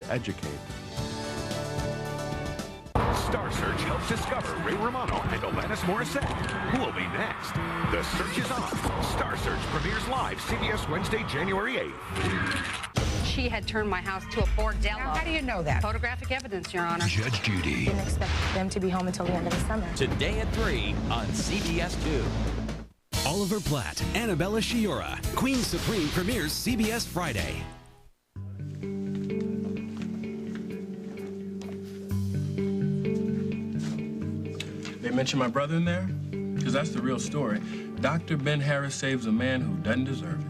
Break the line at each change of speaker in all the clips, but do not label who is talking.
educate.
Star Search helps discover Ray Romano and Alanis Morissette. Who will be next? The search is on. Star Search premieres live CBS Wednesday, January 8th.
She had turned my house to a bordello.
Now, how do you know that?
Photographic evidence, Your Honor.
Judge Judy.
Didn't expect them to be home until the end of the summer.
Today at 3 on CBS 2.
Oliver Platt, Annabella Sciorra, Queen Supreme premieres CBS Friday.
They mention my brother in there? Because that's the real story. Dr. Ben Harris saves a man who doesn't deserve it.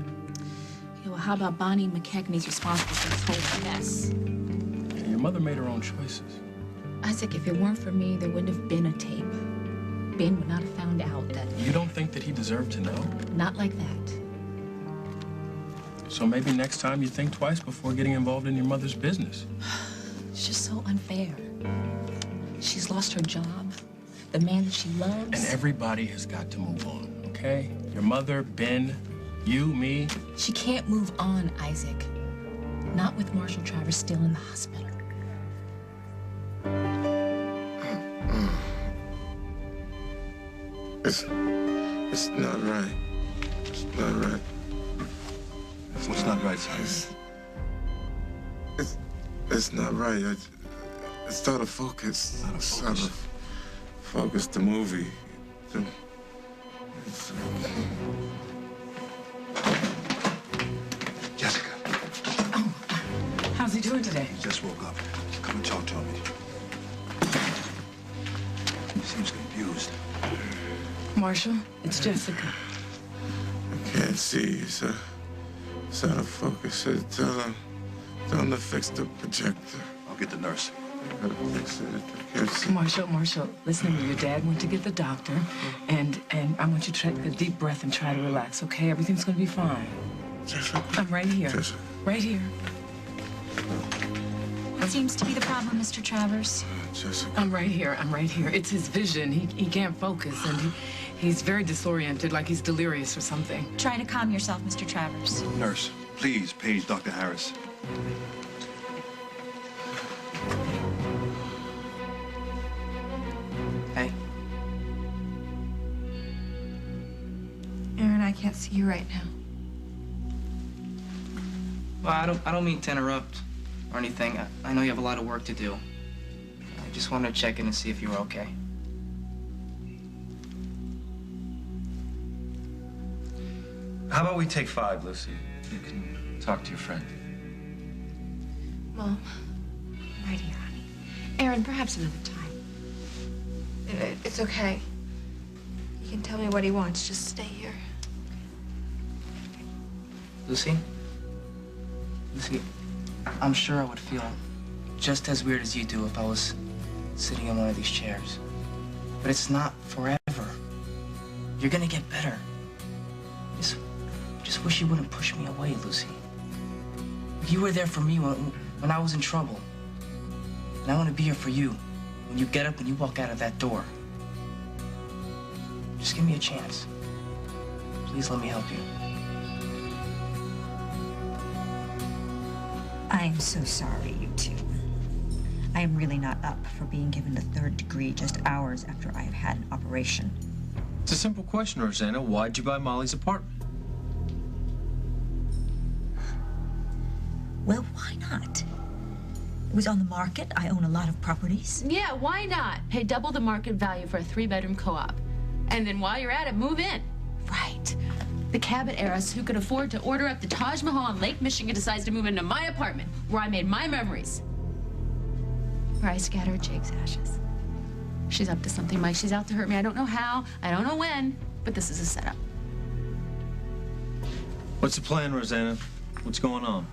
Yeah, well, how about Bonnie McKechnie's responsible for this whole mess?
Yeah, your mother made her own choices.
Isaac, if it weren't for me, there wouldn't have been a tape. Ben would not have found out that...
You don't think that he deserved to know?
Not like that.
So maybe next time you think twice before getting involved in your mother's business.
It's just so unfair. She's lost her job, the man that she loves.
And everybody has got to move on, okay? Your mother, Ben, you, me.
She can't move on, Isaac. Not with Marshall Travers still in the hospital.
It's not right. It's not right.
What's not right, son?
It's not right. It's out of focus.
It's out of
focus. The movie.
Jessica.
Oh, how's he doing today?
He just woke up. Come and talk to me. He seems confused.
Marshall, it's Jessica.
I can't see. It's out of focus. Tell him to fix the projector.
I'll get the nurse.
I gotta fix it. I can't see.
Marshall, listen to me. Your dad went to get the doctor, and I want you to take a deep breath and try to relax, okay? Everything's gonna be fine.
Jessica.
I'm right here.
Jessica.
Right here.
What seems to be the problem, Mr. Travers?
Jessica.
I'm right here. It's his vision. He can't focus, and he's very disoriented, like he's delirious or something.
Try to calm yourself, Mr. Travers.
Nurse, please page Dr. Harris.
Hey.
Aaron, I can't see you right now.
Well, I don't mean to interrupt or anything. I know you have a lot of work to do. I just wanted to check in and see if you were okay.
How about we take 5, Lucy? You can talk to your friend.
Mom, I'm right here, honey. Aaron, perhaps another time. It's okay. He can tell me what he wants. Just stay here.
Lucy? Lucy, I'm sure I would feel just as weird as you do if I was sitting in one of these chairs. But it's not forever. You're gonna get better. Just wish you wouldn't push me away, Lucy. You were there for me when I was in trouble. And I want to be here for you when you get up and you walk out of that door. Just give me a chance. Please let me help you.
I am so sorry, you two. I am really not up for being given the 3rd degree just hours after I have had an operation.
It's a simple question, Rosanna. Why'd you buy Molly's apartment?
Well, why not? It was on the market. I own a lot of properties.
Yeah, why not? Pay double the market value for a 3-bedroom co-op. And then while you're at it, move in.
Right.
The Cabot heiress who could afford to order up the Taj Mahal in Lake Michigan decides to move into my apartment, where I made my memories. Where I scattered Jake's ashes. She's up to something, Mike. She's out to hurt me. I don't know how, I don't know when, but this is a setup.
What's the plan, Rosanna? What's going on?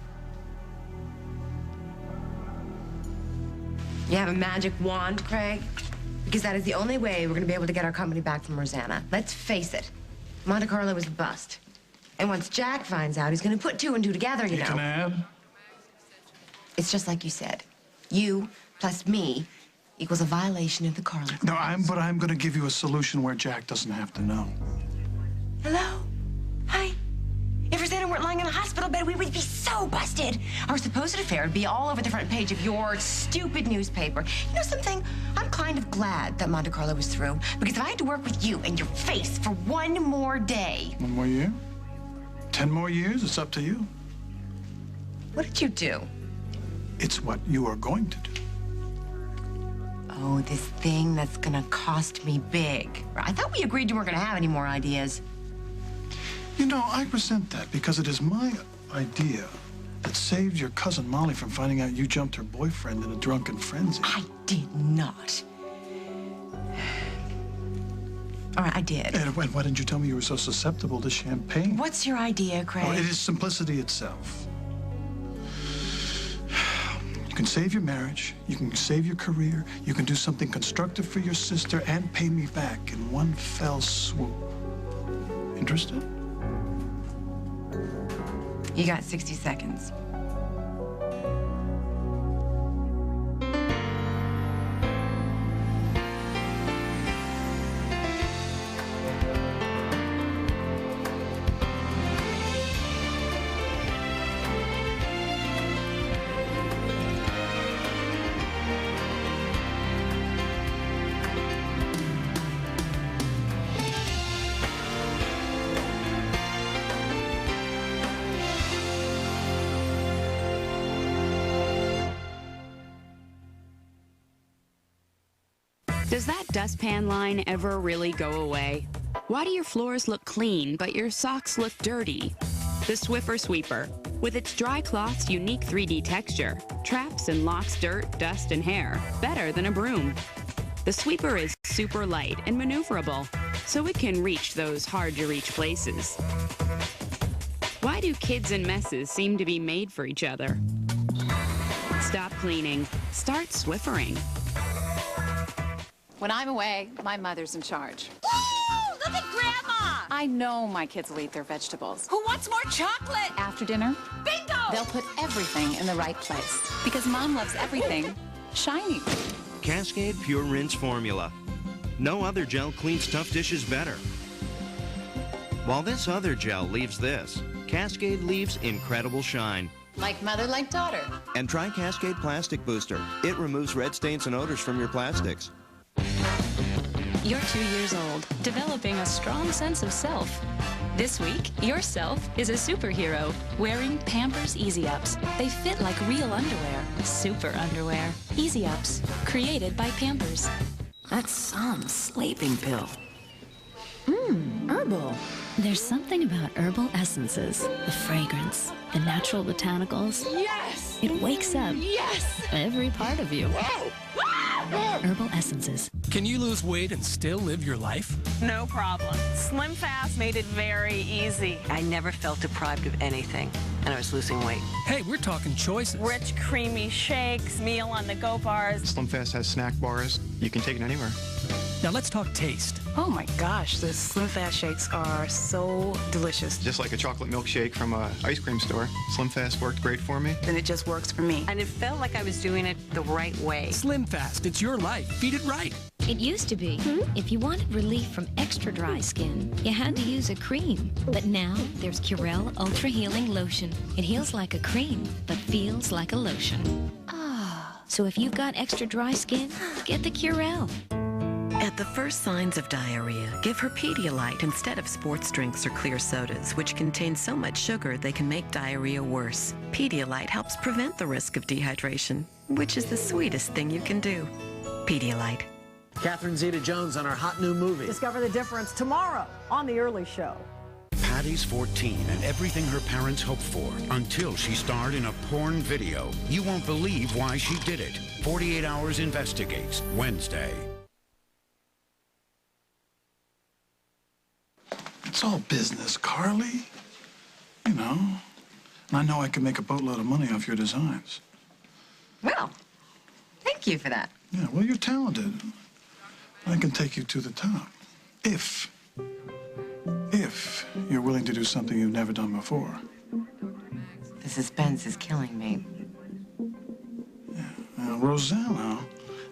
You have a magic wand, Craig? Because that is the only way we're going to be able to get our company back from Rosanna. Let's face it. Monte Carlo was a bust. And once Jack finds out, he's going to put 2 and 2 together, you know.
Can I add?
It's just like you said. You plus me equals a violation of the Carlo Clause.
No, but I'm going to give you a solution where Jack doesn't have to know.
Hello? Hi. If Rosanna weren't lying in a hospital bed, we would be so busted. Our supposed affair would be all over the front page of your stupid newspaper. You know something? I'm kind of glad that Monte Carlo was through, because if I had to work with you and your face for one more day...
1 more year? 10 more years? It's up to you.
What did you do?
It's what you are going to do.
Oh, this thing that's gonna cost me big. I thought we agreed you weren't gonna have any more ideas.
You know, I resent that because it is my idea that saved your cousin Molly from finding out you jumped her boyfriend in a drunken frenzy.
I did not. All right, I did.
And why didn't you tell me you were so susceptible to champagne?
What's your idea, Craig?
Oh, it is simplicity itself. You can save your marriage, you can save your career, you can do something constructive for your sister and pay me back in one fell swoop. Interested?
You got 60 seconds.
Does that dustpan line ever really go away? Why do your floors look clean, but your socks look dirty? The Swiffer Sweeper, with its dry cloth's unique 3D texture, traps and locks dirt, dust, and hair better than a broom. The sweeper is super light and maneuverable, so it can reach those hard-to-reach places. Why do kids and messes seem to be made for each other? Stop cleaning. Start Swiffering.
When I'm away, my mother's in charge.
Woo! Look at Grandma!
I know my kids will eat their vegetables.
Who wants more chocolate?
After dinner,
Bingo!
they'll put everything in the right place. Because Mom loves everything shiny.
Cascade Pure Rinse Formula. No other gel cleans tough dishes better. While this other gel leaves this, Cascade leaves incredible shine.
Like mother, like daughter.
And try Cascade Plastic Booster. It removes red stains and odors from your plastics.
You're 2 years old, developing a strong sense of self. This week, yourself is a superhero, wearing Pampers Easy Ups. They fit like real underwear. Super underwear. Easy Ups, created by Pampers.
That's some sleeping pill.
Herbal.
There's something about herbal essences, the fragrance, the natural botanicals.
Yes!
It wakes up
Yes!
every part of you.
Whoa!
Herbal essences.
Can you lose weight and still live your life?
No problem. Slim Fast made it very easy.
I never felt deprived of anything, and I was losing weight.
Hey, we're talking choices.
Rich, creamy shakes, meal on the go bars.
Slim Fast has snack bars. You can take it anywhere.
Now let's talk taste.
Oh my gosh, the Slim Fast shakes are so delicious.
Just like a chocolate milkshake from an ice cream store. Slim Fast worked great for me.
And it just works for me.
And it felt like I was doing it the right way.
Slim Fast, it's your life. Feed it right.
It used to be, if you wanted relief from extra dry skin, you had to use a cream. But now, there's Curel Ultra Healing Lotion. It heals like a cream, but feels like a lotion. So if you've got extra dry skin, get the Curel.
At the first signs of diarrhea, give her Pedialyte instead of sports drinks or clear sodas, which contain so much sugar they can make diarrhea worse. Pedialyte helps prevent the risk of dehydration, which is the sweetest thing you can do. Pedialyte.
Catherine Zeta-Jones on our hot new movie.
Discover the difference tomorrow on The Early Show.
Patty's 14 and everything her parents hoped for until she starred in a porn video. You won't believe why she did it. 48 Hours Investigates, Wednesday.
It's all business, Carly. You know. And I know I can make a boatload of money off your designs.
Well, thank you for that.
Yeah, well, you're talented. I can take you to the top. If you're willing to do something you've never done before.
The suspense is killing me.
Rosanna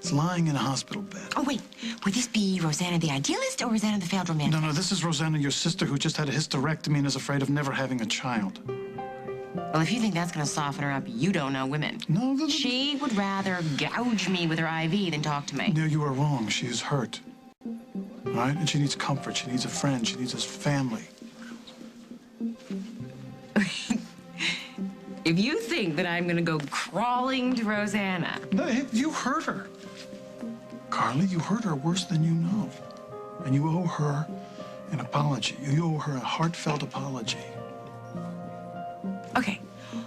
is lying in a hospital bed.
Oh, wait. Would this be Rosanna the idealist or Rosanna the failed romantic?
No, this is Rosanna, your sister, who just had a hysterectomy and is afraid of never having a child.
Well, if you think that's gonna soften her up, you don't know women.
No,
she would rather gouge me with her IV than talk to me.
No, you are wrong. She is hurt. All right? And she needs comfort. She needs a friend. She needs a family.
If you think that I'm gonna go crawling to Rosanna...
No, you hurt her. Carly, you hurt her worse than you know. And you owe her an apology. You owe her a heartfelt apology.
Okay,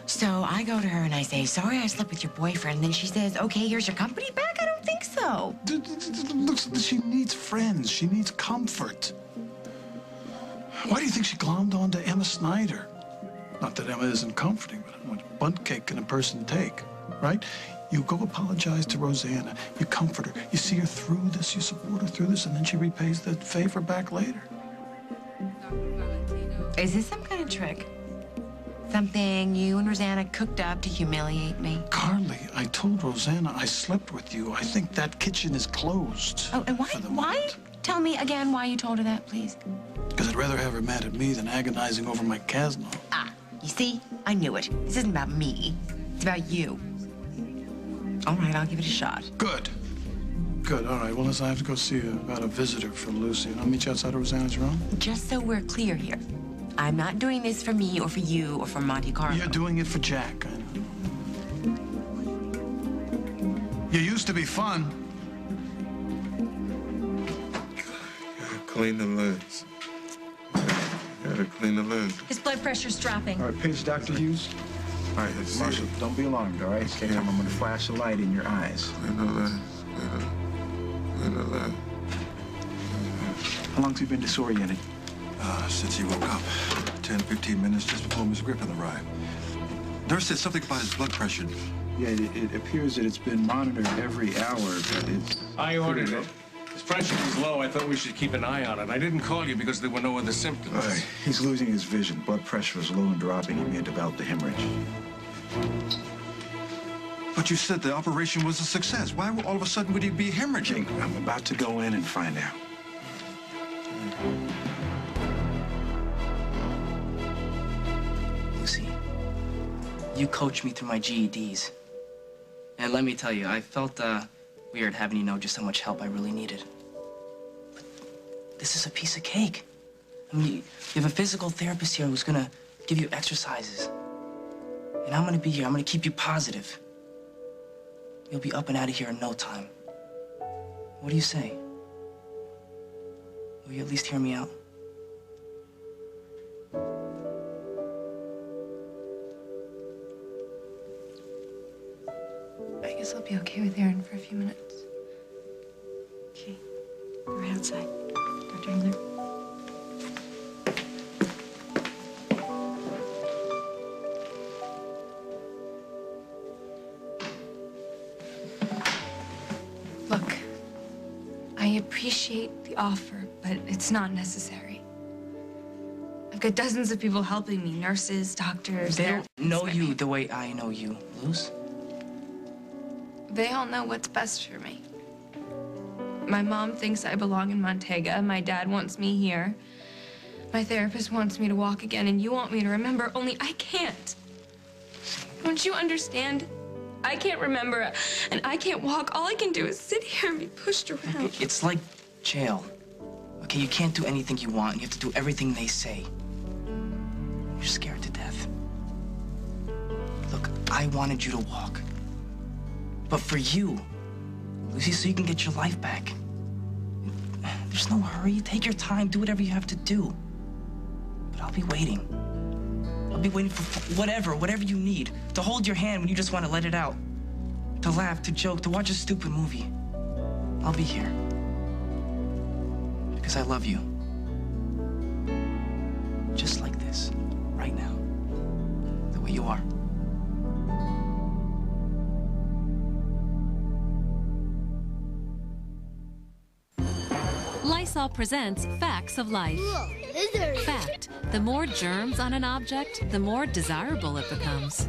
so I go to her and I say, sorry I slept with your boyfriend. And then she says, okay, here's your company back? I don't think so.
Look, she needs friends. She needs comfort. Why do you think she glommed onto Emma Snyder? Not that Emma isn't comforting, but how much bunt cake can a person take, right? You go apologize to Rosanna. You comfort her. You see her through this. You support her through this, and then she repays the favor back later.
Is this some kind of trick? Something you and Rosanna cooked up to humiliate me?
Carly, I told Rosanna I slept with you. I think that kitchen is closed.
Oh, and why? Tell me again why you told her that, please.
Because I'd rather have her mad at me than agonizing over my Casno.
Ah, you see? I knew it. This isn't about me. It's about you. All right, I'll give it a shot.
Good. Good, all right. Well, listen, I have to go see about a visitor for Lucy. I'll meet you outside of Rosanna's room. Just
so we're clear here. I'm not doing this for me or for you or for Monte Carlo.
You're doing it for Jack, I know. You used to be fun.
Gotta clean the lens. Gotta clean the lens.
His blood pressure's dropping.
All right, pinch Dr. Hughes.
All right, let's
Marshall, don't be alarmed, all right? Stay calm. I'm gonna flash a light in your eyes.
Clean the lens. Clean the lens.
How long's he been disoriented?
Since he woke up. 10, 15 minutes just before Miss Griffin arrived. Nurse said something about his blood pressure.
Yeah, it appears that it's been monitored every hour, but it's...
I ordered it. His pressure was low. I thought we should keep an eye on it. I didn't call you because there were no other symptoms.
All right. He's losing his vision. Blood pressure is low and dropping. He may have developed a hemorrhage.
But you said the operation was a success. Why all of a sudden would he be hemorrhaging?
I'm about to go in and find out.
Lucy, you coached me through my GEDs. And let me tell you, I felt weird having you know just how much help I really needed. But this is a piece of cake. I mean, you have a physical therapist here who's gonna give you exercises. And I'm gonna be here. I'm gonna keep you positive. You'll be up and out of here in no time. What do you say? Will you at least hear me out?
I guess I'll be okay with Aaron for a few minutes. Okay. We're right outside. Dr. Engler. Look, I appreciate the offer, but it's not necessary. I've got dozens of people helping me, nurses, doctors.
They don't know you the way I know you, Luz.
They all know what's best for me. My mom thinks I belong in Montega. My dad wants me here. My therapist wants me to walk again, and you want me to remember, only I can't. Don't you understand? I can't remember, and I can't walk. All I can do is sit here and be pushed around.
It's like jail. Okay, you can't do anything you want. You have to do everything they say. You're scared to death. Look, I wanted you to walk. But for you, Lucy, so you can get your life back. There's no hurry. Take your time. Do whatever you have to do. But I'll be waiting. I'll be waiting for whatever you need. To hold your hand when you just want to let it out. To laugh, to joke, to watch a stupid movie. I'll be here. Because I love you. Just like this, right now. The way you are.
Lysol presents Facts of Life. Fact: the more germs on an object, the more desirable it becomes.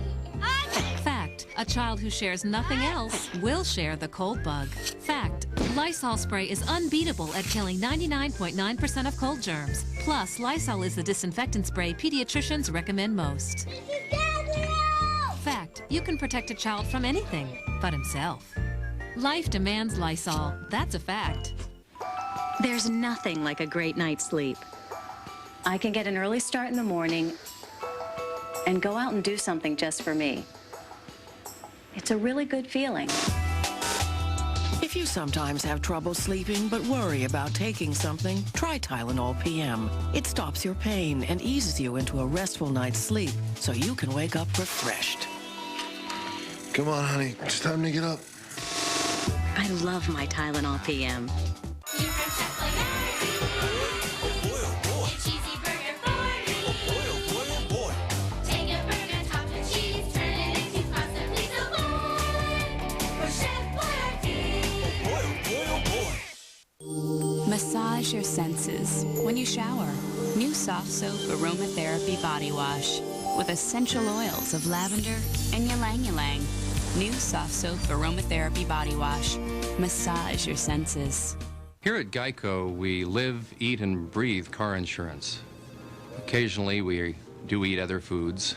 Fact: a child who shares nothing else will share the cold bug. Fact: Lysol spray is unbeatable at killing 99.9% of cold germs. Plus, Lysol is the disinfectant spray pediatricians recommend most.
Daddy!
Fact, you can protect a child from anything but himself. Life demands Lysol. That's a fact.
There's nothing like a great night's sleep. I can get an early start in the morning and go out and do something just for me. It's a really good feeling.
If you sometimes have trouble sleeping but worry about taking something, try Tylenol PM. It stops your pain and eases you into a restful night's sleep so you can wake up refreshed.
Come on, honey. It's time to get up.
I love my Tylenol PM.
Massage your senses when you shower. New Soft Soap Aromatherapy Body Wash with essential oils of lavender and ylang-ylang. New Soft Soap Aromatherapy Body Wash. Massage your senses.
Here at Geico, we live, eat, and breathe car insurance. Occasionally, we do eat other foods.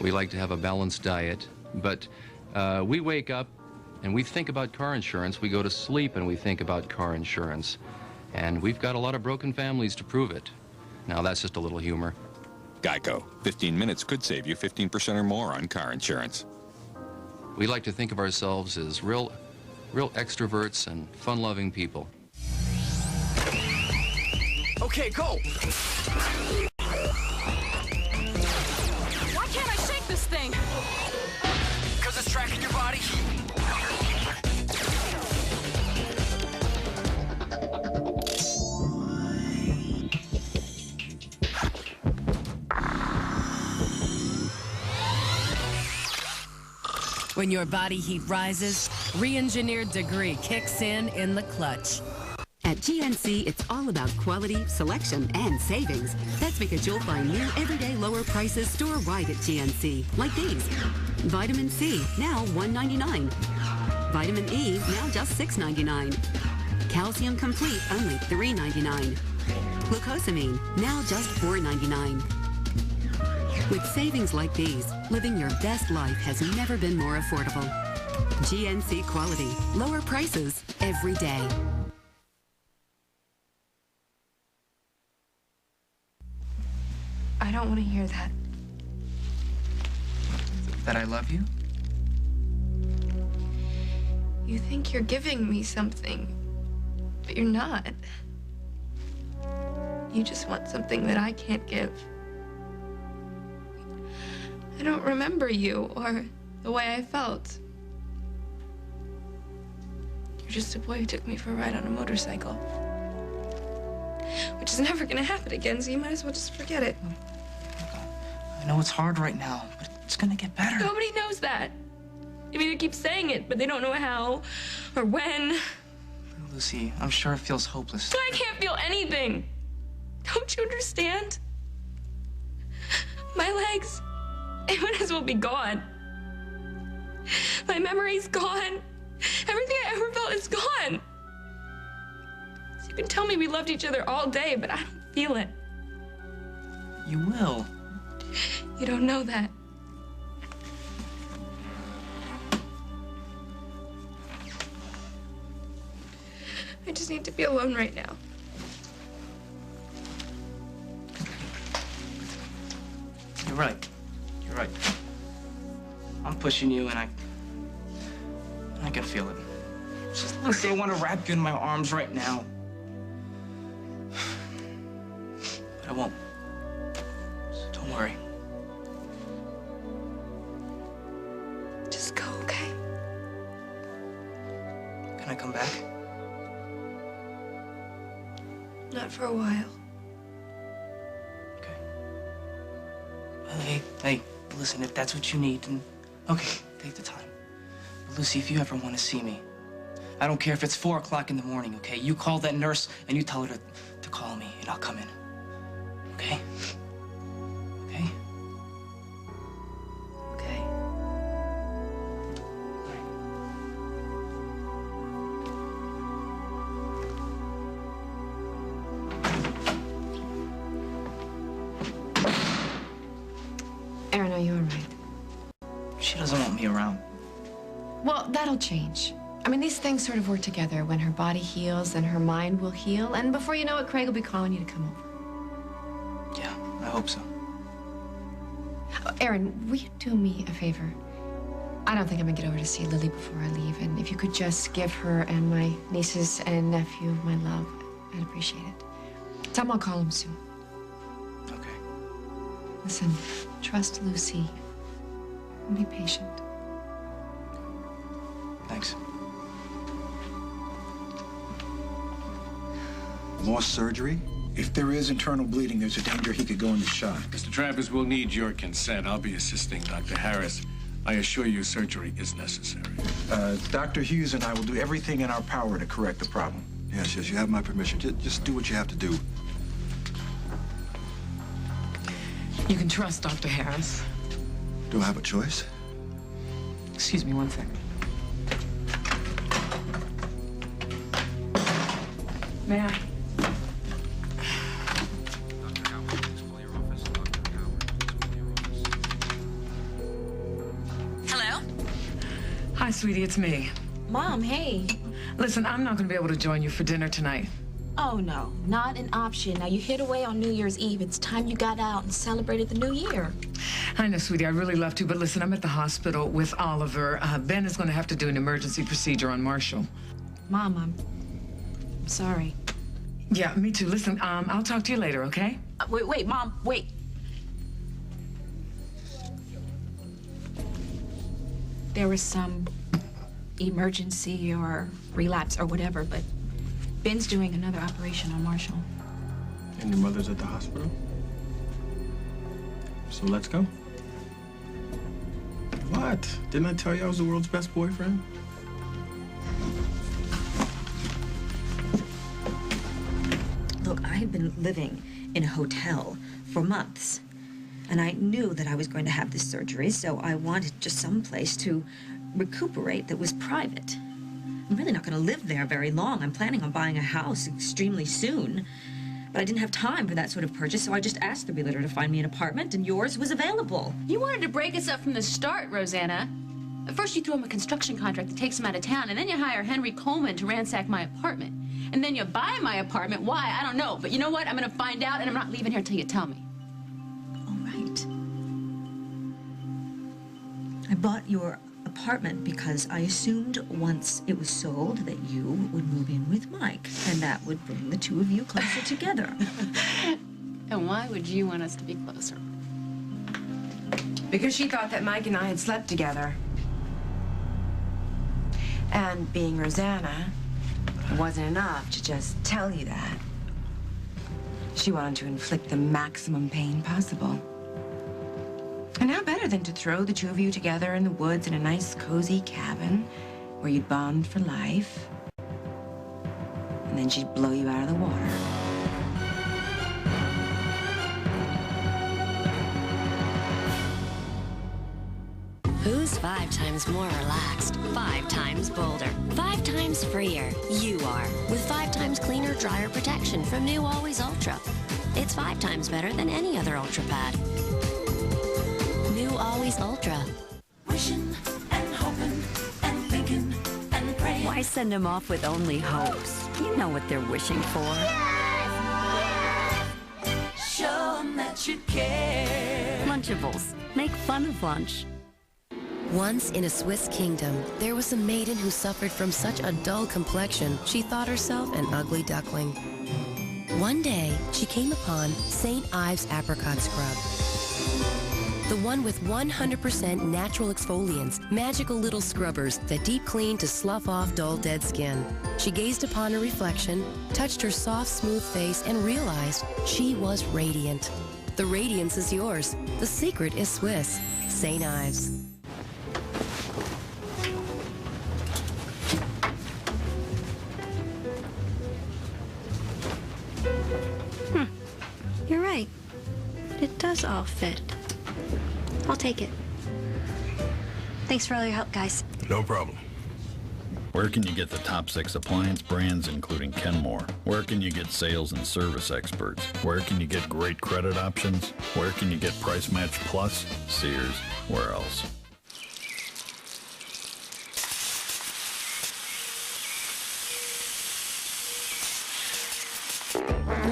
We like to have a balanced diet, but we wake up and we think about car insurance. We go to sleep and we think about car insurance. And we've got a lot of broken families to prove it. Now, that's just a little humor.
Geico. 15 minutes could save you 15% or more on car insurance.
We like to think of ourselves as real extroverts and fun-loving people.
Okay, go!
Why can't I shake this thing?
Because it's tracking your body heat.
When your body heat rises, re-engineered Degree kicks in the clutch.
At GNC, it's all about quality, selection, and savings. That's because you'll find new everyday lower prices store-wide at GNC, like these. Vitamin C, now $1.99. Vitamin E, now just $6.99. Calcium Complete, only $3.99. Glucosamine, now just $4.99. With savings like these, living your best life has never been more affordable. GNC quality, lower prices every day.
I don't want to hear that.
That I love you?
You think you're giving me something, but you're not. You just want something that I can't give. I don't remember you or the way I felt. You're just a boy who took me for a ride on a motorcycle. Which is never gonna happen again, so you might as well just forget it.
I know it's hard right now, but it's gonna get better.
Nobody knows that. I mean, they keep saying it, but they don't know how or when.
Lucy, I'm sure it feels hopeless.
I can't feel anything. Don't you understand? My legs, they might as well be gone. My memory's gone. Everything I ever felt is gone. So you can tell me we loved each other all day, but I don't feel it.
You will.
You don't know that. I just need to be alone right now.
You're right. You're right. I'm pushing you, and I can feel it. Just, Lucy, I want to wrap you in my arms right now. But I won't. So don't worry.
Just go, okay?
Can I come back?
Not for a while.
Hey, listen, if that's what you need, then okay, take the time. But Lucy, if you ever want to see me, I don't care if it's 4 o'clock in the morning, okay? You call that nurse and you tell her to call me, and I'll come in. Okay? Okay?
Okay. Aaron, are you all right?
She doesn't want me around.
Well, that'll change. I mean, these things sort of work together. When her body heals, then her mind will heal. And before you know it, Craig will be calling you to come over.
Yeah, I hope so.
Oh, Aaron, will you do me a favor? I don't think I'm gonna get over to see Lily before I leave. And if you could just give her and my nieces and nephew my love, I'd appreciate it. Tell them I'll call them soon.
Okay.
Listen, trust Lucy. And be patient.
Thanks.
More surgery?
If there is internal bleeding, there's a danger he could go into shock.
Mr. Travers, we'll need your consent. I'll be assisting Dr. Harris. I assure you surgery is necessary.
Dr. Hughes and I will do everything in our power to correct the problem.
Yes, you have my permission. Just do what you have to do.
You can trust Dr. Harris.
Do I have a choice?
Excuse me one second. May I?
Hello?
Hi, sweetie, it's me.
Mom, hey.
Listen, I'm not going to be able to join you for dinner tonight.
Oh, no, not an option. Now, you hid away on New Year's Eve. It's time you got out and celebrated the new year.
I know, sweetie, I really love to, but listen, I'm at the hospital with Oliver. Ben is going to have to do an emergency procedure on Marshall.
Mom, I'm sorry.
Yeah, me too. Listen, I'll talk to you later, okay?
Wait, Mom, wait. There was some emergency or relapse or whatever, but Ben's doing another operation on Marshall.
And your mother's at the hospital? So let's go. What? Didn't I tell you I was the world's best boyfriend?
Look, I had been living in a hotel for months, and I knew that I was going to have this surgery, so I wanted just some place to recuperate that was private. I'm really not going to live there very long. I'm planning on buying a house extremely soon, but I didn't have time for that sort of purchase, so I just asked the realtor to find me an apartment, and yours was available.
You wanted to break us up from the start, Rosanna. At first you threw him a construction contract that takes him out of town, and then you hire Henry Coleman to ransack my apartment. And then you buy my apartment. Why? I don't know. But you know what? I'm going to find out, and I'm not leaving here till you tell me.
All right. I bought your apartment because I assumed once it was sold that you would move in with Mike, and that would bring the two of you closer together.
And why would you want us to be closer?
Because she thought that Mike and I had slept together. And being Rosanna, it wasn't enough to just tell you that. She wanted to inflict the maximum pain possible. And how better than to throw the two of you together in the woods in a nice, cozy cabin where you'd bond for life, and then she'd blow you out of the water.
Who's 5 times more relaxed? 5 times bolder. 5 times freer. You are. With 5 times cleaner, drier protection from new Always Ultra. It's 5 times better than any other Ultra pad. New Always Ultra.
Wishing and hoping and thinking and praying.
Why send them off with only hopes? You know what they're wishing for.
Show them that you care.
Lunchables. Make fun of lunch.
Once in a Swiss kingdom, there was a maiden who suffered from such a dull complexion, she thought herself an ugly duckling. One day, she came upon St. Ives apricot scrub. The one with 100% natural exfoliants, magical little scrubbers that deep clean to slough off dull, dead skin. She gazed upon her reflection, touched her soft, smooth face, and realized she was radiant. The radiance is yours. The secret is Swiss. St. Ives.
You're right. But it does all fit. I'll take it. Thanks for all your help, guys.
No problem. Where can you get the top 6 appliance brands, including Kenmore? Where can you get sales and service experts? Where can you get great credit options? Where can you get Price Match Plus? Sears. Where else?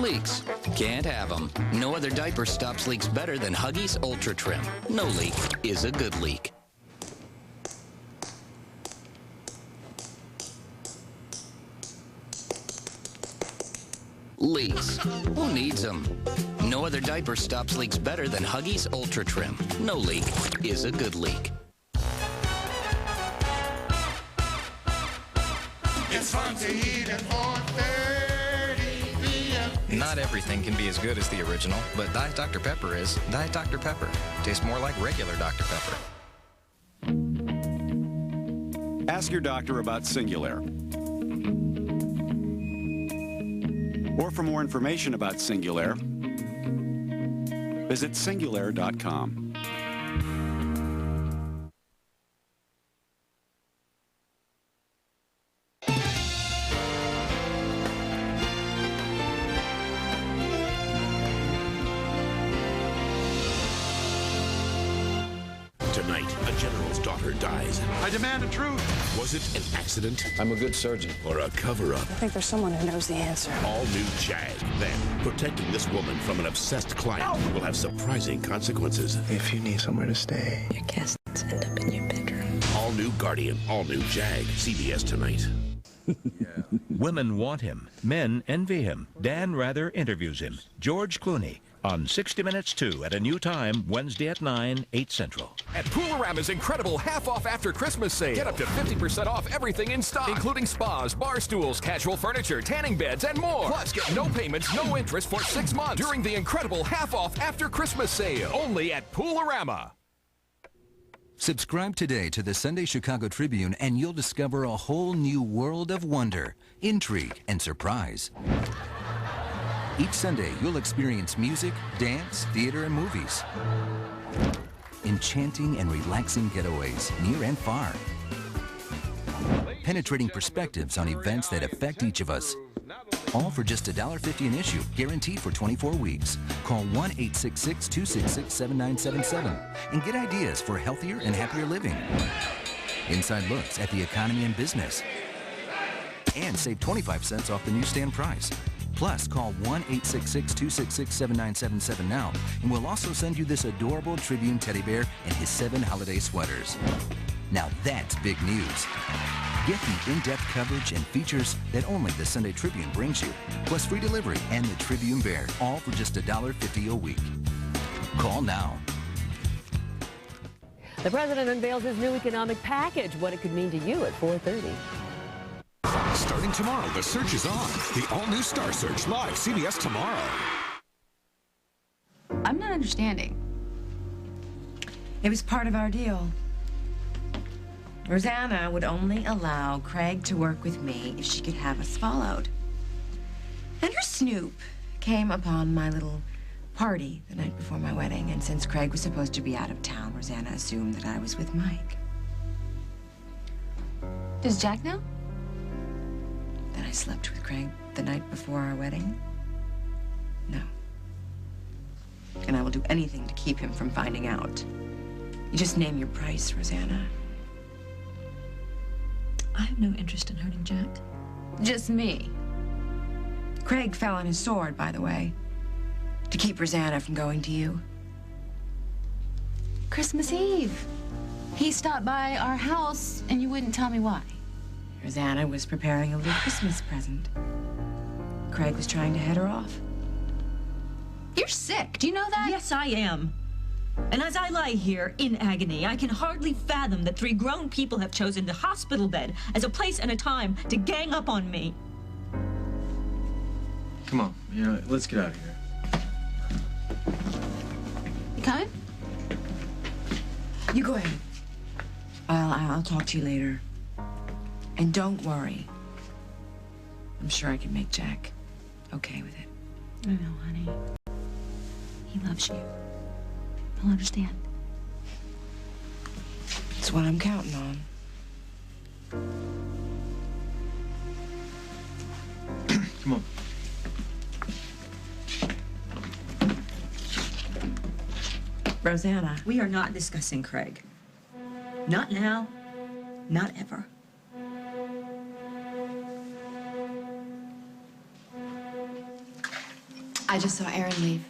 Leaks. Can't have them. No other diaper stops leaks better than Huggies Ultra Trim. No leak is a good leak. Leaks. Who needs them? No other diaper stops leaks better than Huggies Ultra Trim. No leak is a good leak.
It's fun to eat at 4:30 p.m.
Not everything can be as good as the original, but Diet Dr. Pepper is Diet Dr. Pepper. Tastes more like regular Dr. Pepper.
Ask your doctor about Singulair. Or for more information about Singulair, visit Singulair.com.
Tonight, a general's daughter dies.
I demand the truth.
Was it an accident?
I'm a good surgeon.
Or a cover-up?
I think there's someone who knows the answer.
All new Jag. Then, protecting this woman from an obsessed client will have surprising consequences.
If you need somewhere to stay, your guests end up in your bedroom.
All new Guardian, all new Jag. CBS tonight.
Women want him. Men envy him. Dan Rather interviews him. George Clooney on 60 Minutes 2 at a new time, Wednesday at 9, 8 Central.
At Poolorama's incredible half-off after Christmas sale. Get up to 50% off everything in stock, including spas, bar stools, casual furniture, tanning beds, and more. Plus, get no payments, no interest for 6 months during the incredible half-off after Christmas sale. Only at Poolorama.
Subscribe today to the Sunday Chicago Tribune and you'll discover a whole new world of wonder, intrigue, and surprise. Each Sunday, you'll experience music, dance, theater, and movies. Enchanting and relaxing getaways, near and far. Penetrating perspectives on events that affect each of us. All for just $1.50 an issue, guaranteed for 24 weeks. Call 1-866-266-7977 and get ideas for healthier and happier living. Inside looks at the economy and business. And save 25 cents off the newsstand price. Plus, call 1-866-266-7977 now, and we'll also send you this adorable Tribune teddy bear and his 7 holiday sweaters. Now that's big news. Get the in-depth coverage and features that only the Sunday Tribune brings you, plus free delivery and the Tribune Bear, all for just $1.50 a week. Call now.
The president unveils his new economic package, what it could mean to you at 4:30.
Starting tomorrow, the search is on. The all-new Star Search, live CBS tomorrow.
I'm not understanding.
It was part of our deal. Rosanna would only allow Craig to work with me if she could have us followed. And her snoop came upon my little party the night before my wedding, and since Craig was supposed to be out of town, Rosanna assumed that I was with Mike.
Does Jack know?
That I slept with Craig the night before our wedding? No. And I will do anything to keep him from finding out. You just name your price, Rosanna.
I have no interest in hurting Jack.
Just me. Craig fell on his sword, by the way, to keep Rosanna from going to you.
Christmas Eve. He stopped by our house and you wouldn't tell me why.
Rosanna was preparing a little Christmas present. Craig was trying to head her off.
You're sick. Do you know that?
Yes, I am. And as I lie here in agony, I can hardly fathom that 3 grown people have chosen the hospital bed as a place and a time to gang up on me.
Come on, let's get out of here.
You coming?
You go ahead. I'll talk to you later. And don't worry. I'm sure I can make Jack okay with it.
I know, honey. He loves you. He'll understand.
It's what I'm counting on.
Come on.
Rosanna.
We are not discussing Craig. Not now. Not ever.
I just saw Aaron leave.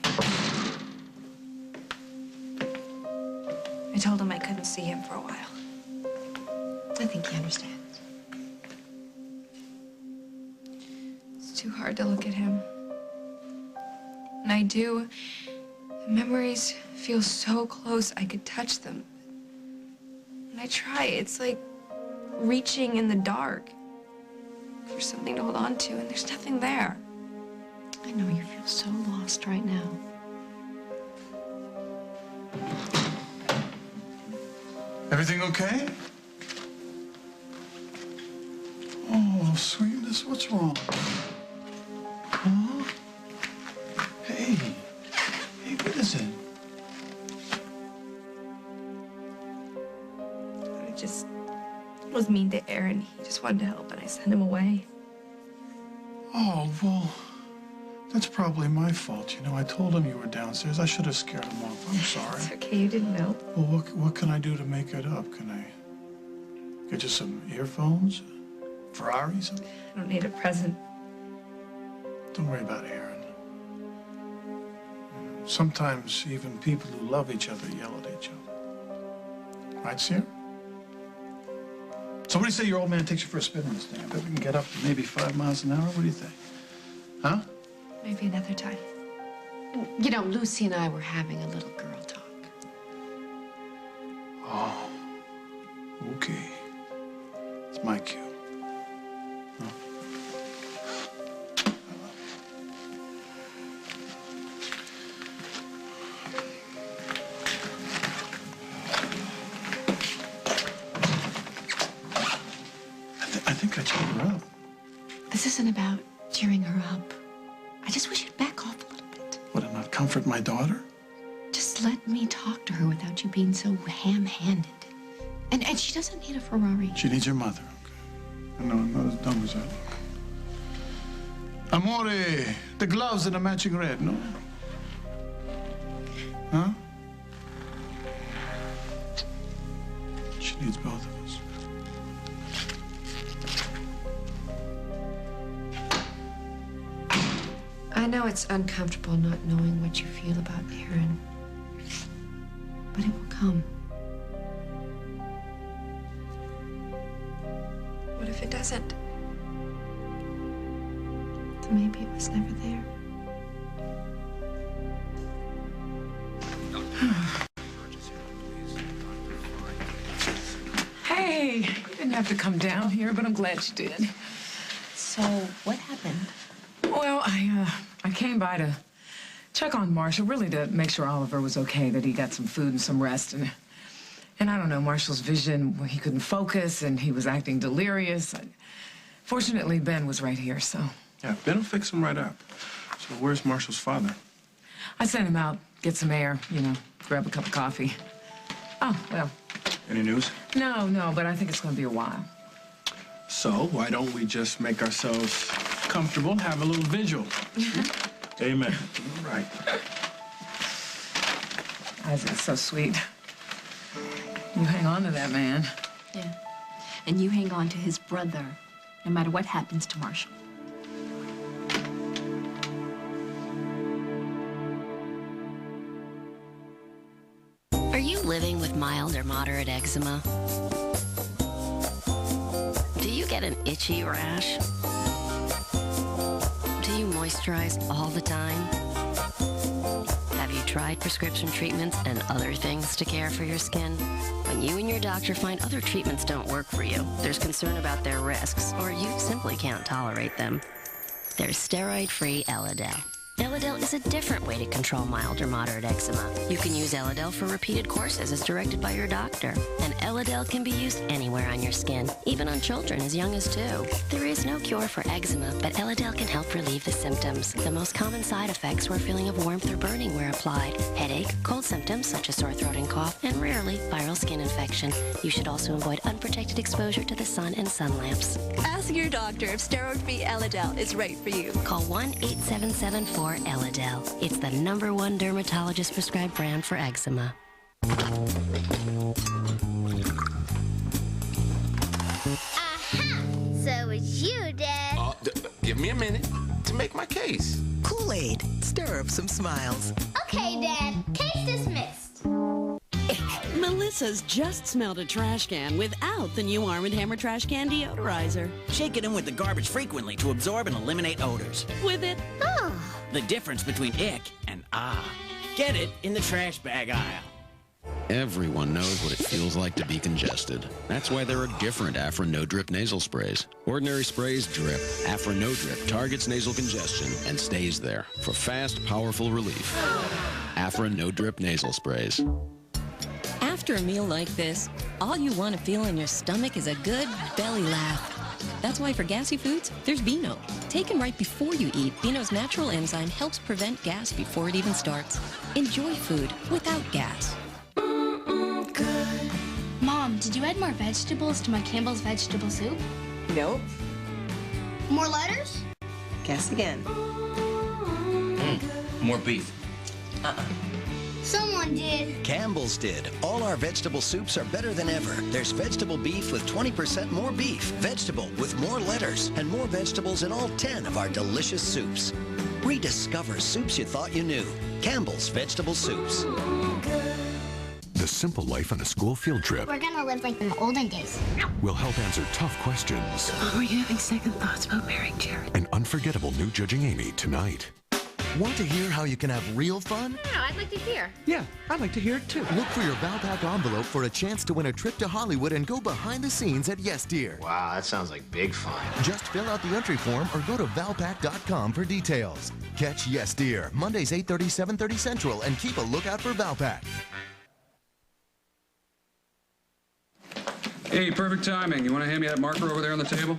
I told him I couldn't see him for a while.
I think he understands.
It's too hard to look at him. When I do, the memories feel so close I could touch them. When I try, it's like reaching in the dark for something to hold on to, and there's nothing there.
I know you feel so lost right now.
Everything okay? Oh, sweetness, what's wrong? Huh? Hey, what is it?
I just was mean to Aaron. He just wanted to help, and I sent him away.
Oh, well, that's probably my fault. You know, I told him you were downstairs. I should have scared him off. I'm sorry.
It's okay, you didn't know.
Well, what can I do to make it up? Can I get you some earphones? Ferraris?
I don't need a present.
Don't worry about Aaron. Sometimes even people who love each other yell at each other. Right, Sarah? So what do you say your old man takes you for a spin in this thing? I bet we can get up to maybe 5 miles an hour. What do you think? Huh?
Maybe another time.
You know, Lucy and I were having a little girl talk.
Oh, okay. It's my cue. Huh? I think I cheered her up.
This isn't about cheering her up. I just wish you'd back off a little bit.
Would it not comfort my daughter?
Just let me talk to her without you being so ham-handed. And she doesn't need a Ferrari.
She needs her mother, okay? I know, I'm not as dumb as that. Amore, the gloves and the matching red, no? Huh? She needs both of us.
I know it's uncomfortable not knowing what you feel about Aaron, but it will come.
What if it doesn't?
Then maybe it was never there.
Hey, you didn't have to come down here, but I'm glad you did.
So, what happened?
Well, I came by to check on Marshall, really to make sure Oliver was okay, that he got some food and some rest. And I don't know, Marshall's vision, well, he couldn't focus, and he was acting delirious. Fortunately, Ben was right here, so.
Yeah, Ben will fix him right up. So where's Marshall's father?
I sent him out, get some air, you know, grab a cup of coffee. Oh, well.
Any news?
No, but I think it's going to be a while.
So why don't we just make ourselves comfortable, have a little vigil? Amen. Right.
Isaac's so sweet. You hang on to that man.
Yeah. And you hang on to his brother, no matter what happens to Marshall.
Are you living with mild or moderate eczema? Do you get an itchy rash? Do you moisturize all the time? Have you tried prescription treatments and other things to care for your skin? When you and your doctor find other treatments don't work for you, there's concern about their risks, or you simply can't tolerate them. There's steroid-free Elidel. Elidel is a different way to control mild or moderate eczema. You can use Elidel for repeated courses as directed by your doctor. And Elidel can be used anywhere on your skin, even on children as young as 2. There is no cure for eczema, but Elidel can help relieve the symptoms. The most common side effects were feeling of warmth or burning where applied, headache, cold symptoms such as sore throat and cough, and rarely viral skin infection. You should also avoid unprotected exposure to the sun and sun lamps.
Ask your doctor if steroid-free Elidel is right for you.
Call 1-877-4-ELIDEL. It's the #1 dermatologist-prescribed brand for eczema.
Aha! So it's you, Dad.
Give me a minute.
to make my case.
Kool-Aid. Stir up some smiles.
Okay, Dad. Case dismissed.
Melissa's just smelled a trash can without the new Arm & Hammer Trash Can Deodorizer.
Shake it in with the garbage frequently to absorb and eliminate odors.
With it,
The difference between ick and ah. Get it in the trash bag aisle.
Everyone knows what it feels like to be congested. That's why there are different Afra No Drip nasal sprays. Ordinary sprays drip. Afra No Drip targets nasal congestion and stays there for fast, powerful relief. Afra No Drip nasal sprays.
After a meal like this, all you want to feel in your stomach is a good belly laugh. That's why for gassy foods, there's Beano. Taken right before you eat, Beano's natural enzyme helps prevent gas before it even starts. Enjoy food without gas.
Mom, did you add more vegetables to my Campbell's vegetable soup?
Nope.
More letters?
Guess again.
More beef.
Someone did.
Campbell's did. All our vegetable soups are better than ever. There's vegetable beef with 20% more beef, vegetable with more letters, and more vegetables in all 10 of our delicious soups. Rediscover soups you thought you knew. Campbell's Vegetable Soups.
The simple life on a school field trip
We're gonna live like in the olden days.
will help answer tough questions.
Are you having second thoughts about marrying Jared?
An unforgettable new Judging Amy tonight.
Want to hear how you can have real fun?
No, I'd like to hear.
Yeah, I'd like to hear it too. Look for your Valpak envelope for a chance to win a trip to Hollywood and go behind the scenes at Yes Dear.
Wow, that sounds like big fun.
Just fill out the entry form or go to Valpak.com for details. Catch Yes Dear, Mondays 8:30, 7:30 Central, and keep a lookout for Valpak.
Hey, perfect timing. You want to hand me that marker over there on the table?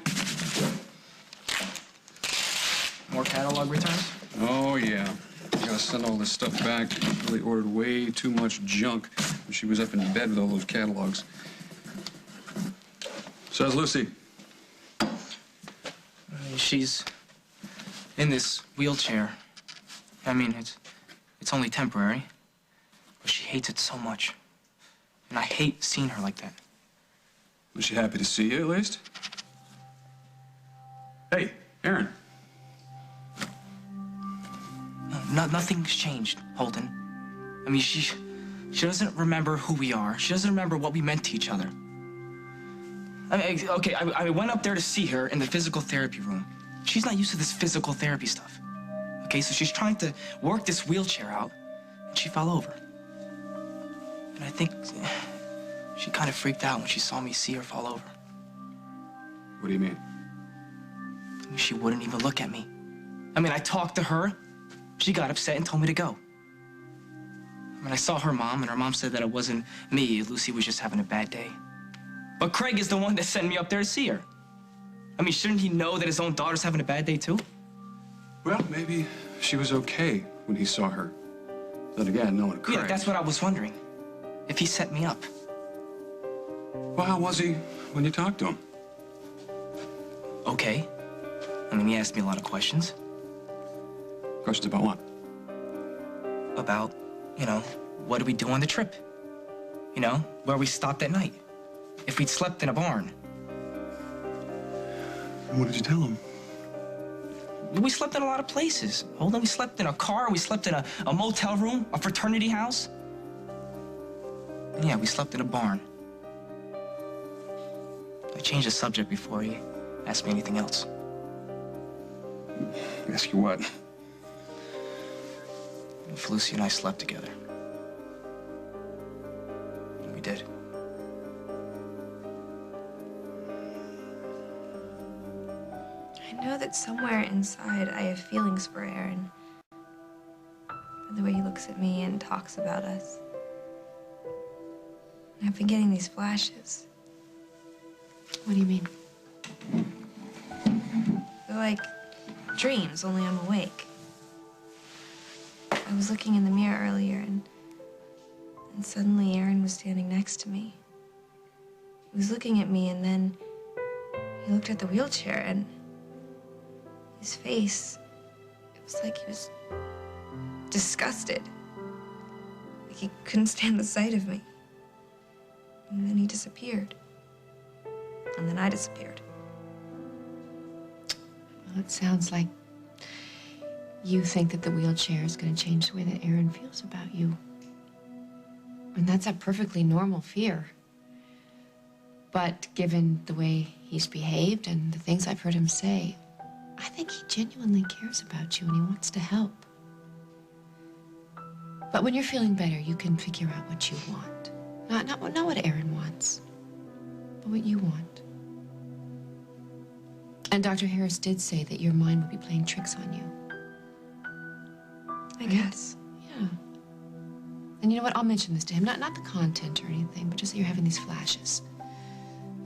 More catalog returns?
Oh, yeah. I gotta send all this stuff back. Really ordered way too much junk when she was up in bed with all those catalogs. So how's Lucy?
She's in this wheelchair. I mean, it's only temporary, but she hates it so much. And I hate seeing her like that.
Was she happy to see you, at least? Hey, Aaron.
Nothing's changed, Holden. I mean, she doesn't remember who we are. She doesn't remember what we meant to each other. I mean, okay, I went up there to see her in the physical therapy room. She's not used to this physical therapy stuff. Okay, so she's trying to work this wheelchair out, and she fell over. And I think she kind of freaked out when she saw me see her fall over.
What do you mean?
I mean, she wouldn't even look at me. I mean, I talked to her. She got upset and told me to go. I mean, I saw her mom, and her mom said that it wasn't me. Lucy was just having a bad day. But Craig is the one that sent me up there to see her. I mean, shouldn't he know that his own daughter's having a bad day, too?
Well, maybe she was okay when he saw her. Then again, knowing Craig.
Yeah, that's what I was wondering. If he set me up.
Well, how was he when you talked to him?
Okay. I mean, he asked me a lot of questions.
Questions about what?
About, you know, what did we do on the trip? You know, where we stopped at night. If we'd slept in a barn.
And what did you tell him?
We slept in a lot of places. Hold on, we slept in a car, we slept in a motel room, a fraternity house. And yeah, we slept in a barn. I changed the subject before he asked me anything else.
Ask you what?
If Lucy and I slept together. And we did.
I know that somewhere inside I have feelings for Aaron. For the way he looks at me and talks about us. And I've been getting these flashes.
What do you mean?
They're like dreams, only I'm awake. I was looking in the mirror earlier and suddenly Aaron was standing next to me. He was looking at me and then he looked at the wheelchair and his face, it was like he was disgusted. Like he couldn't stand the sight of me. And then he disappeared. And then I disappeared.
Well, it sounds like
you think that the wheelchair is going to change the way that Aaron feels about you. And that's a perfectly normal fear. But given the way he's behaved and the things I've heard him say, I think he genuinely cares about you and he wants to help. But when you're feeling better, you can figure out what you want. Not what Aaron wants, but what you want. And Dr. Harris did say that your mind would be playing tricks on you. I guess. Yeah. And you know what? I'll mention this to him. Not the content or anything, but just that you're having these flashes.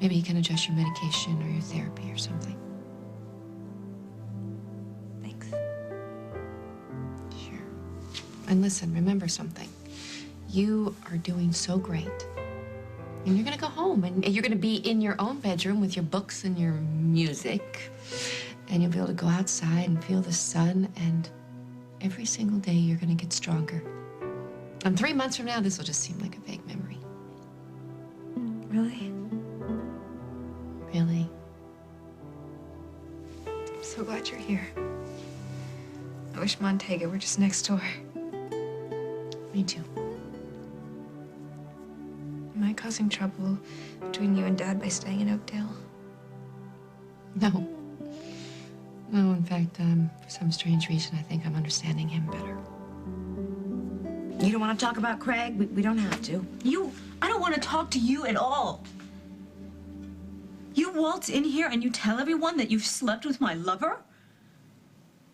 Maybe he can adjust your medication or your therapy or something.
Thanks.
Sure. And listen, remember something. You are doing so great. And you're gonna go home and you're gonna be in your own bedroom with your books and your music. And you'll be able to go outside and feel the sun, and every single day you're gonna get stronger. And 3 months from now, this will just seem like a vague memory.
Really?
Really. I'm so glad you're here. I wish Montega were just next door. Me too. Am I causing trouble between you and Dad by staying in Oakdale? No. No, in fact, for some strange reason, I think I'm understanding him better.
You don't want to talk about Craig? We don't have to. I don't want to talk to you at all. You waltz in here and you tell everyone that you've slept with my lover?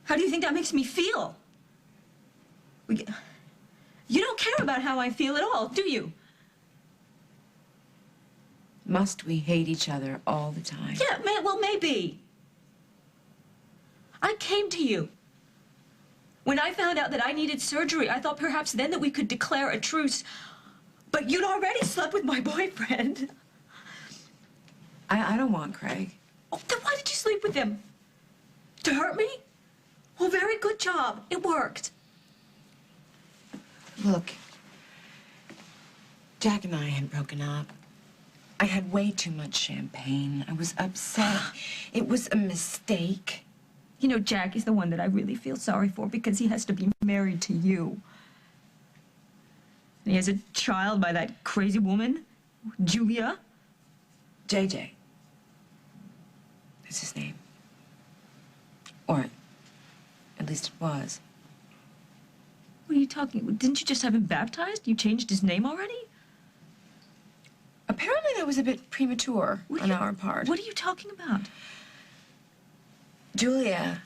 How do you think that makes me feel? You don't care about how I feel at all, do you?
Must we hate each other all the time?
Yeah, well, maybe. I came to you. When I found out that I needed surgery, I thought perhaps then that we could declare a truce. But you'd already slept with my boyfriend.
I don't want Craig.
Oh, then why did you sleep with him? To hurt me? Well, very good job. It worked.
Look, Jack and I had broken up. I had way too much champagne. I was upset. It was a mistake.
You know, Jack is the one that I really feel sorry for because he has to be married to you. And he has a child by that crazy woman, Julia.
JJ. That's his name. Or, at least it was.
What are you talking? Didn't you just have him baptized? You changed his name already?
Apparently that was a bit premature on our part.
What are you talking about?
Julia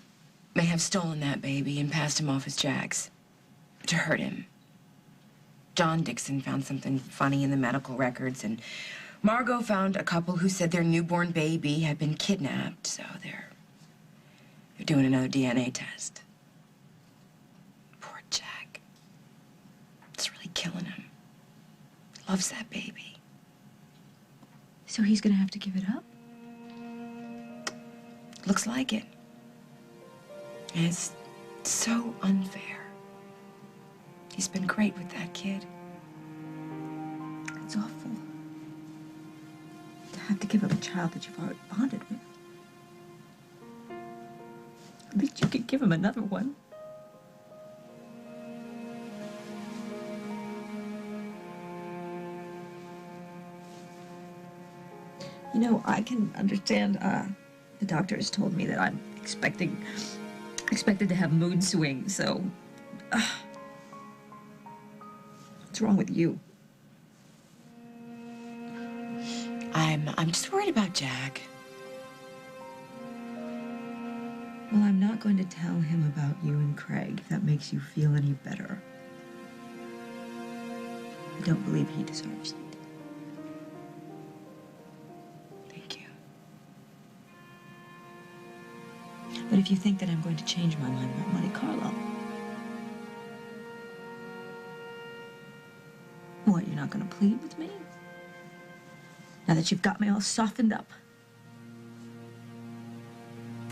may have stolen that baby and passed him off as Jack's to hurt him. John Dixon found something funny in the medical records, and Margot found a couple who said their newborn baby had been kidnapped, so they're doing another DNA test. Poor Jack. It's really killing him. He loves that baby.
So he's gonna have to give it up?
Looks like it. And it's so unfair. He's been great with that kid.
It's awful. To have to give up a child that you've already bonded with. At least you could give him another one. You know, I can understand, the doctor has told me that I'm expected to have mood swings, so... what's wrong with you?
I'm just worried about Jack.
Well, I'm not going to tell him about you and Craig, if that makes you feel any better. I don't believe he deserves it. But if you think that I'm going to change my mind about Monte Carlo, what, you're not going to plead with me? Now that you've got me all softened up.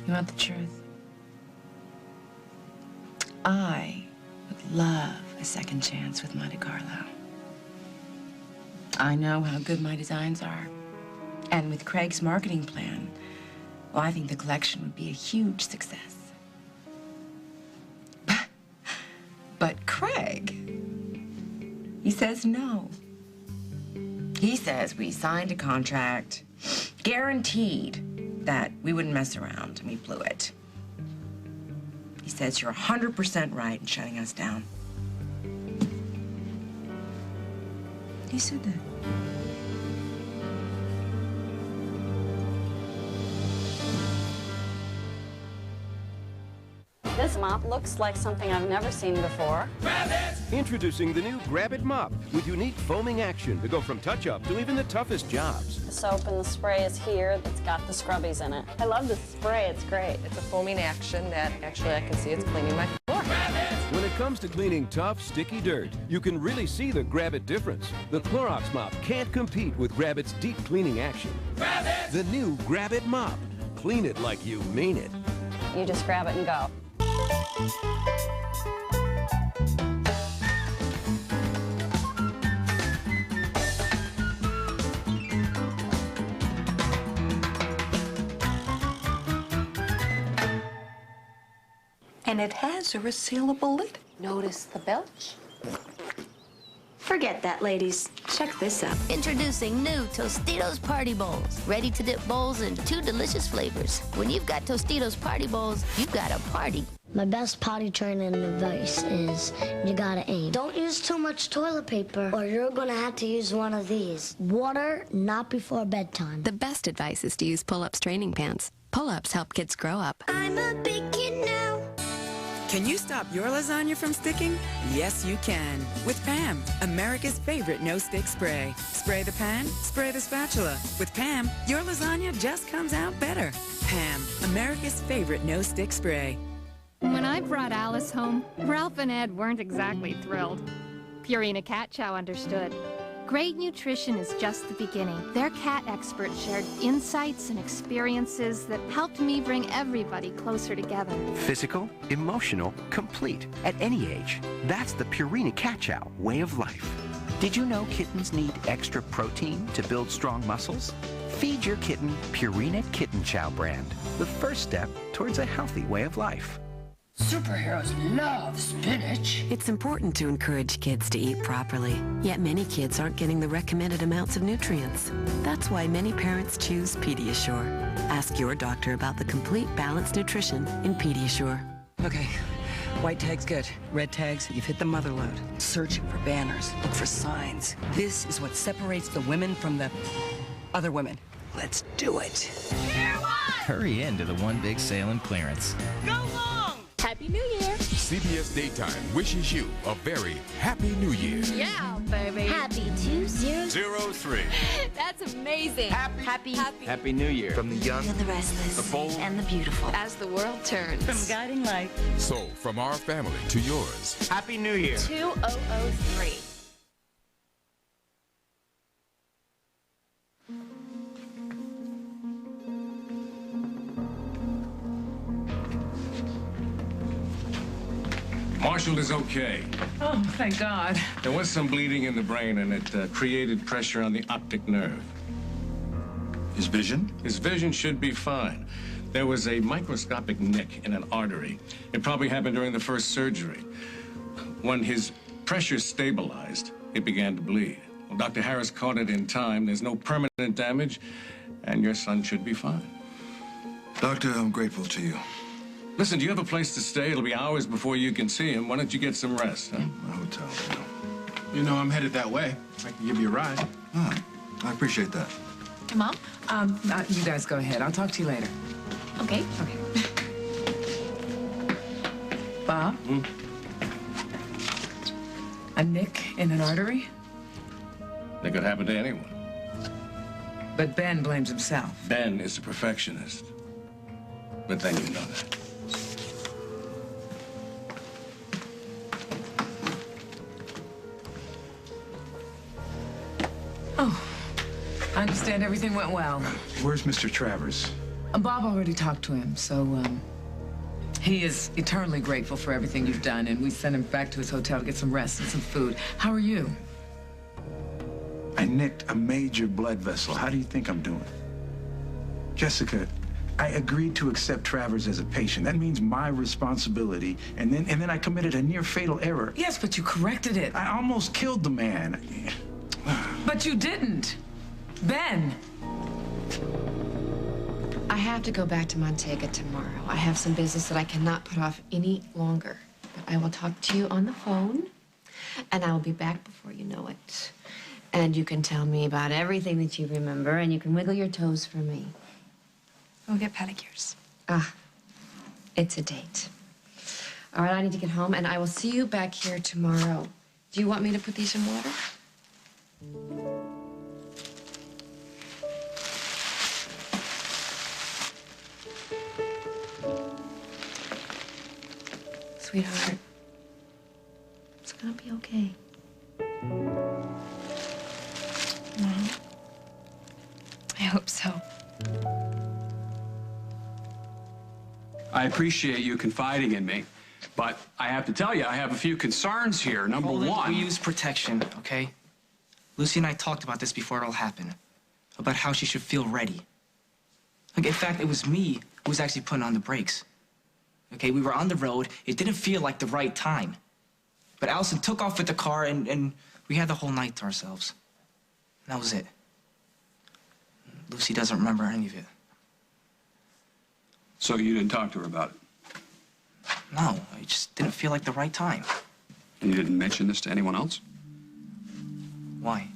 You want the truth? I would love a second chance with Monte Carlo. I know how good my designs are. And with Craig's marketing plan, well, I think the collection would be a huge success.
He says no. He says we signed a contract, guaranteed that we wouldn't mess around, and we blew it. He says you're 100% right in shutting us down. He said that.
This mop looks like something I've never seen before.
Introducing the new Grab It Mop with unique foaming action to go from touch-up to even the toughest jobs.
The soap and the spray is here that's got the scrubbies in it. I love the spray, it's great.
It's a foaming action that actually I can see it's cleaning my floor.
When it comes to cleaning tough, sticky dirt, you can really see the Grab It difference. The Clorox mop can't compete with Grab It's deep cleaning action. The new Grab It Mop. Clean it like you mean it.
You just grab it and go.
And it has a resealable lid.
Notice the belch?
Forget that, ladies. Check this out.
Introducing new Tostitos Party Bowls. Ready to dip bowls in 2 delicious flavors. When you've got Tostitos Party Bowls, you've got a party.
My best potty training advice is you gotta aim. Don't use too much toilet paper or you're gonna have to use one of these. Water, not before bedtime.
The best advice is to use pull-ups training pants. Pull-ups help kids grow up.
I'm a big kid now.
Can you stop your lasagna from sticking? Yes, you can. With Pam, America's favorite no-stick spray. Spray the pan, spray the spatula. With Pam, your lasagna just comes out better. Pam, America's favorite no-stick spray.
When I brought Alice home, Ralph and Ed weren't exactly thrilled. Purina Cat Chow understood. Great nutrition is just the beginning. Their cat experts shared insights and experiences that helped me bring everybody closer together.
Physical, emotional, complete, at any age. That's the Purina Cat Chow way of life. Did you know kittens need extra protein to build strong muscles? Feed your kitten Purina Kitten Chow brand, the first step towards a healthy way of life.
Superheroes love spinach. It's important to encourage kids to eat properly, yet many kids aren't getting the recommended amounts of nutrients. That's why many parents choose Pediasure. Ask your doctor about the complete balanced nutrition in Pediasure.
Okay, white tag's good. Red tags, you've hit the mother load. Search for banners, look for signs. This is what separates the women from the other women. Let's do it.
Hurry into the one big sale and clearance.
Go long! Happy New Year!
CBS Daytime wishes you a very happy New Year.
Yeah, baby.
Happy 2003.
That's amazing.
Happy New Year.
From the young
And the restless.
The bold.
And the beautiful.
As the world turns.
From guiding light.
So, from our family to yours.
Happy New Year.
2003.
Marshall is okay.
Oh, thank God.
There was some bleeding in the brain, and it created pressure on the optic nerve.
His vision?
His vision should be fine. There was a microscopic nick in an artery. It probably happened during the first surgery. When his pressure stabilized, it began to bleed. Well, Dr. Harris caught it in time. There's no permanent damage, and your son should be fine.
Doctor, I'm grateful to you.
Listen, do you have a place to stay? It'll be hours before you can see him. Why don't you get some rest, huh?
A hotel,
You know, I'm headed that way. I can give you a ride.
Ah, I appreciate that.
Mom? You guys go ahead. I'll talk to you later.
Okay.
Okay. Bob? A nick in an artery?
That could happen to anyone.
But Ben blames himself.
Ben is a perfectionist. But then you know that.
Oh, I understand everything went well.
Where's Mr. Travers?
Bob already talked to him, so, he is eternally grateful for everything you've done, and we sent him back to his hotel to get some rest and some food. How are you?
I nicked a major blood vessel. How do you think I'm doing? Jessica, I agreed to accept Travers as a patient. That means my responsibility. And then I committed a near fatal error.
Yes, but you corrected it.
I almost killed the man.
But you didn't. Ben.
I have to go back to Montega tomorrow. I have some business that I cannot put off any longer. But I will talk to you on the phone, and I will be back before you know it. And you can tell me about everything that you remember, and you can wiggle your toes for me.
We'll get pedicures.
Ah, it's a date. All right, I need to get home, and I will see you back here tomorrow. Do you want me to put these in water? Sweetheart, it's gonna be okay.
Mom, I hope so.
I appreciate you confiding in me, but I have to tell you, I have a few concerns here. Number one...
We use protection, okay? Lucy and I talked about this before it all happened, about how she should feel ready. Like, in fact, it was me who was actually putting on the brakes. Okay, we were on the road. It didn't feel like the right time. But Allison took off with the car, and we had the whole night to ourselves. And that was it. Lucy doesn't remember any of it.
So you didn't talk to her about it?
No, it just didn't feel like the right time.
And you didn't mention this to anyone else?
Why?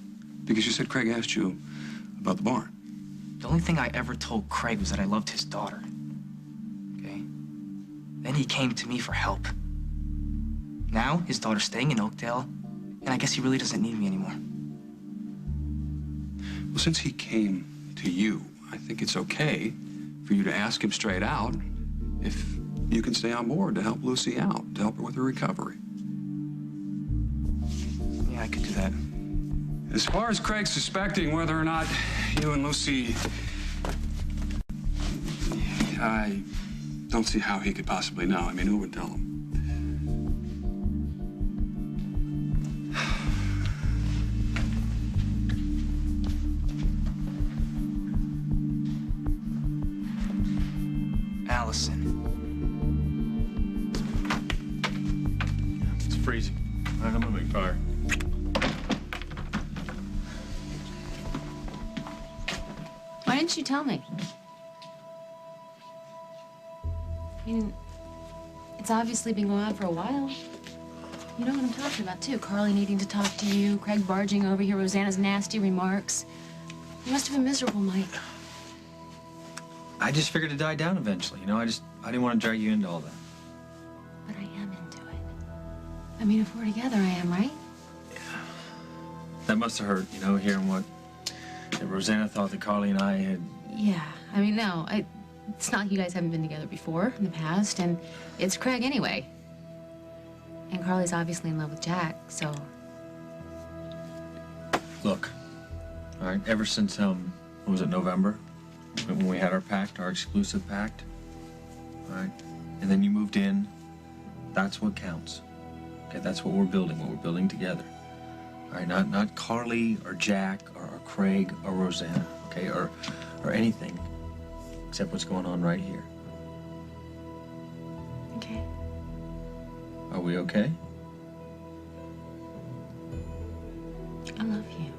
Because you said Craig asked you about the barn.
The only thing I ever told Craig was that I loved his daughter. Okay? Then he came to me for help. Now, his daughter's staying in Oakdale, and I guess he really doesn't need me anymore.
Well, since he came to you, I think it's okay for you to ask him straight out if you can stay on board to help Lucy out, to help her with her recovery.
Yeah, I could do that.
As far as Craig suspecting whether or not you and Lucy... I don't see how he could possibly know. I mean, who would tell him?
Allison.
It's freezing. All right, I'm gonna make fire.
Why didn't you tell me? I mean, it's obviously been going on for a while. You know what I'm talking about, too. Carly needing to talk to you, Craig barging over here, Rosanna's nasty remarks. You must have been miserable, Mike.
I just figured it'd die down eventually, you know? I didn't want to drag you into all that.
But I am into it. I mean, if we're together, I am, right?
That must have hurt, you know, hearing what Rosanna thought that Carly and I had...
Yeah. I mean, no, it's not like you guys haven't been together before in the past, and it's Craig anyway. And Carly's obviously in love with Jack, so...
Look, all right, ever since, what was it, November? When we had our pact, our exclusive pact, all right? And then you moved in, that's what counts. Okay, that's what we're building together. All right, not Carly or Jack or Craig or Rosanna, okay, or anything except what's going on right here.
Okay.
Are we okay?
I love you.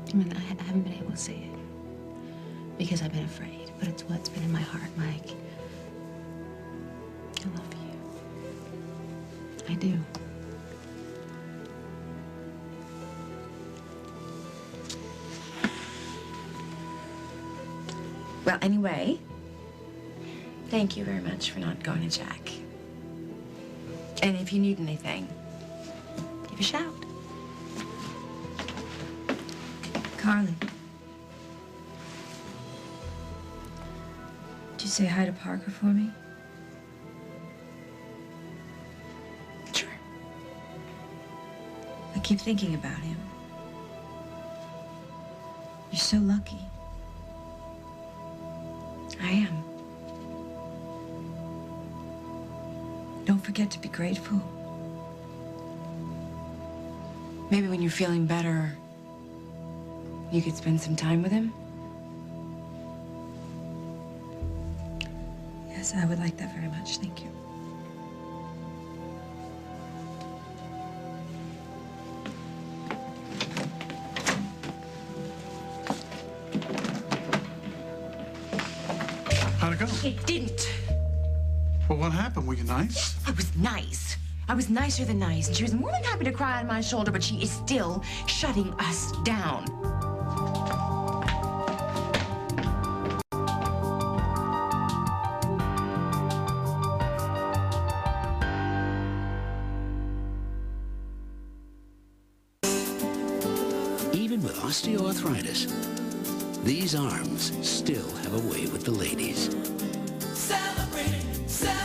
I mean, I haven't been able to say it because I've been afraid, but it's what's been in my heart, Mike. I love you. I do.
Well, anyway, thank you very much for not going to Jack. And if you need anything, give a shout.
Carly. Did you say hi to Parker for me?
Sure.
I keep thinking about him. You're so lucky.
I am.
Don't forget to be grateful.
Maybe when you're feeling better, you could spend some time with him?
Yes, I would like that very much. Thank you.
How'd it go?
It didn't.
Well, what happened? Were you nice?
I was nice. I was nicer than nice, and she was more than happy to cry on my shoulder, but she is still shutting us down.
Even with osteoarthritis, these arms still have a way with the ladies.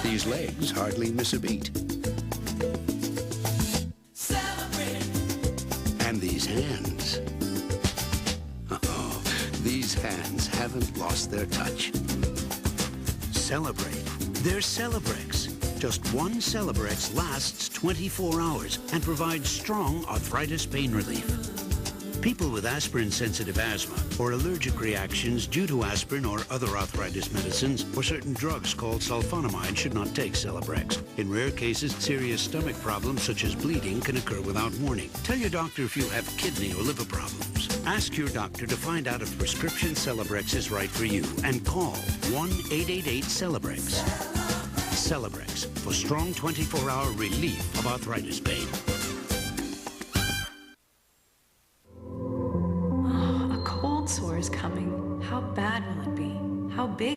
These legs hardly miss a beat. And these hands. Uh-oh, these hands haven't lost their touch. Celebrate. They're Celebrex. Just one Celebrex lasts 24 hours and provides strong arthritis pain relief. People with aspirin-sensitive asthma or allergic reactions due to aspirin or other arthritis medicines or certain drugs called sulfonamide should not take Celebrex. In rare cases, serious stomach problems such as bleeding can occur without warning. Tell your doctor if you have kidney or liver problems. Ask your doctor to find out if prescription Celebrex is right for you and call 1-888-CELEBREX. Celebrex for strong 24-hour relief of arthritis pain.
Sore is coming. How bad will it be? How big